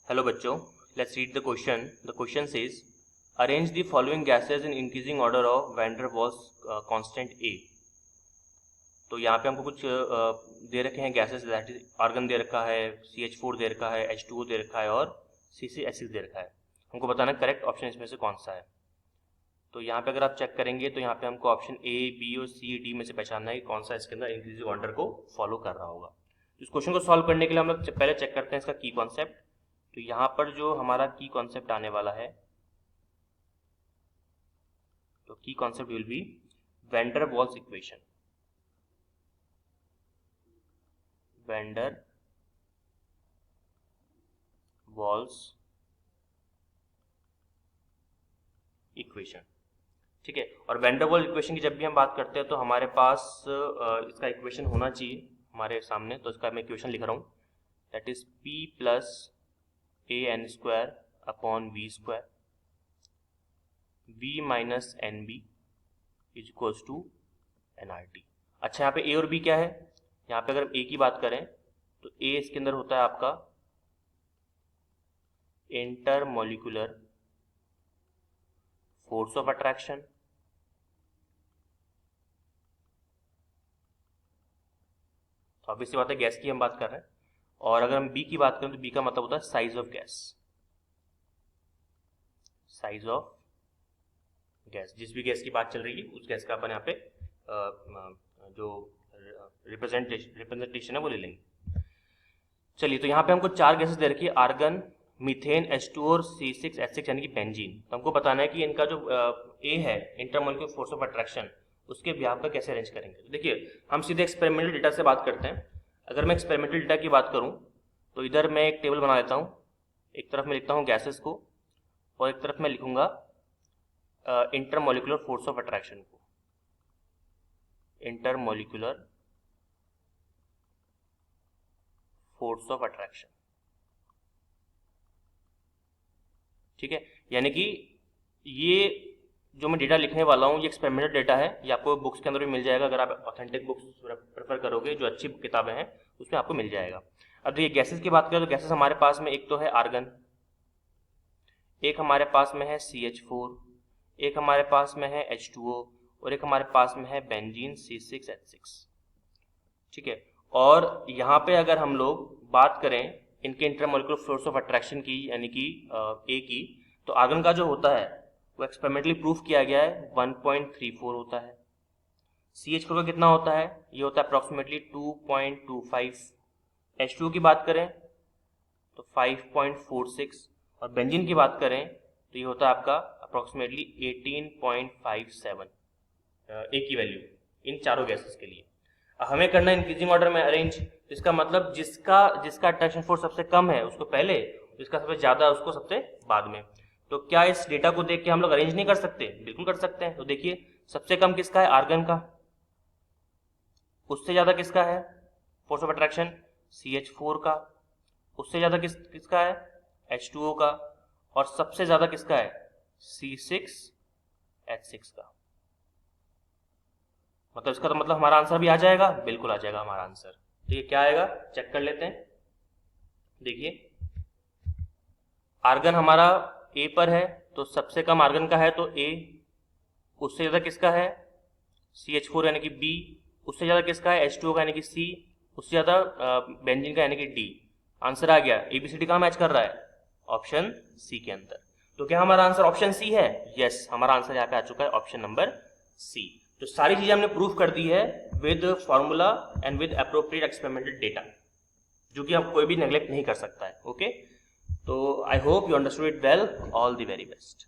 Hello बच्चों, let's read the question. The question says, arrange the following gases in increasing order of van der Waals constant A. तो यहाँ पे हमको कुछ दे रखे हैं गैसेस, दैट इज आर्गन दे रखा है, CH4 दे रखा है, H2O दे रखा है और C6H6 दे रखा है। हमको बताना करेक्ट ऑप्शन इसमें से कौन सा है। तो यहाँ पे अगर आप चेक करेंगे तो यहाँ पे हमको ऑप्शन A, B और C, D में से पहचानना है कि कौन सा इसके अंदर इंक्रीजिंग ऑर्डर को फॉलो कर रहा होगा। इस क्वेश्चन को सॉल्व करने के लिए हम लोग पहले चेक करते हैं इसका की कॉन्सेप्ट। तो यहाँ पर जो हमारा की कॉन्सेप्ट आने वाला है, तो key concept will be van der Waals equation. Van der Waals equation, ठीक है। और वैन डर वाल्स इक्वेशन की जब भी हम बात करते हैं तो हमारे पास इसका इक्वेशन होना चाहिए हमारे सामने। तो इसका मैं इक्वेशन लिख रहा हूँ, that is P plus an square upon v square v minus nb is equals to nRT। अच्छा, यहाँ पे a और b क्या है? यहाँ पे अगर हम a की बात करें तो a इसके अंदर होता है आपका इंटरमोलिकुलर फोर्स ऑफ अट्रैक्शन, तो ऑब्वियसली बात है गैस की हम बात कर रहे हैं। और अगर हम बी की बात करें तो बी का मतलब होता है size of gas. Size of gas, जिस भी गैस की बात चल रही है उस गैस का अपन यहाँ पे जो रिप्रेजेंटेशन है वो ले लेंगे। चलिए, तो यहाँ पे हमको चार गैसेस दे रखी है, आर्गन, मीथेन, H2 और C6H6 यानी कि बेंजीन। तो हमको बताना है कि इनका जो ए है इंटरमोलिकुलर फोर्स ऑफ अट्रैक्शन, उसके बिहाफ पर कैसे अरेंज करेंगे। तो देखिए, हम सीधे एक्सपेरिमेंटल डेटा से बात करते हैं। अगर मैं एक्सपेरिमेंटल डेटा की बात करूं तो इधर मैं एक टेबल बना लेता हूं। एक तरफ मैं लिखता हूं गैसेस को और एक तरफ मैं लिखूंगा इंटरमोलिकुलर फोर्स ऑफ अट्रैक्शन को। इंटरमोलिकुलर फोर्स ऑफ अट्रैक्शन, ठीक है। यानी कि ये जो मैं डेटा लिखने वाला हूँ ये एक्सपेरिमेंटल डेटा है, ये आपको बुक्स के अंदर भी मिल जाएगा। अगर आप ऑथेंटिक बुक्स प्रेफर करोगे, जो अच्छी किताबें हैं, उसमें आपको मिल जाएगा। अब देखिए, गैसेस की बात करें तो गैसेस हमारे पास में एक तो है आर्गन, एक हमारे पास में है CH4, एक हमारे पास में है H2O और एक हमारे पास में है बेंजीन C6H6, ठीक है। और यहाँ पे अगर हम लोग बात करें इनके इंटरमोलिकुलर फोर्स ऑफ अट्रैक्शन की, यानी कि ए की, तो आर्गन का जो होता है वो एक्सपेरिमेंटली प्रूफ किया गया है 1.34 होता है। CH4 का कितना होता है? ये होता है अप्रोक्सीमेटली 2.25। H2O की बात करें तो 5.46 और बेंजीन की बात करें तो ये होता है आपका अप्रोक्सीमेटली 18.57 ए की वैल्यू इन चारों गैसेस के लिए। हमें करना है इंक्रीजिंग ऑर्डर में अरेंज, तो इसका मतलब जिसका अट्रैक्शन फोर्स सबसे कम है उसको पहले, जिसका सबसे ज्यादा उसको सबसे बाद में। तो क्या इस डेटा को देख के हम लोग अरेंज नहीं कर सकते? बिल्कुल कर सकते हैं। तो देखिए, सबसे कम किसका है? आर्गन का। उससे ज्यादा किसका है फोर्स ऑफ अट्रैक्शन? CH4 का। उससे ज्यादा किसका है? H2O का। और सबसे ज्यादा किसका है? C6H6 का। मतलब इसका तो मतलब हमारा आंसर भी आ जाएगा, बिल्कुल आ जाएगा हमारा आंसर। तो ये क्या आएगा, चेक कर लेते हैं। देखिए, आर्गन हमारा ए पर है तो सबसे कम आर्गन का है तो ए। उससे ज्यादा किसका है? CH4 यानी कि बी। उससे ज्यादा किसका है? H2O का यानी कि सी। उससे ज्यादा बेंजीन का यानी कि डी। आंसर आ गया। ABCD कहाँ मैच कर रहा है? ऑप्शन सी के अंदर। तो क्या हमारा आंसर ऑप्शन सी है? यस, हमारा आंसर यहाँ पे आ चुका है ऑप्शन नंबर सी। तो सारी चीजें हमने प्रूफ कर दी है with formula and with appropriate experimental data, जो कि हम कोई भी नेग्लेक्ट नहीं कर सकता है। ओके, तो I hope you understood it well. All the very best.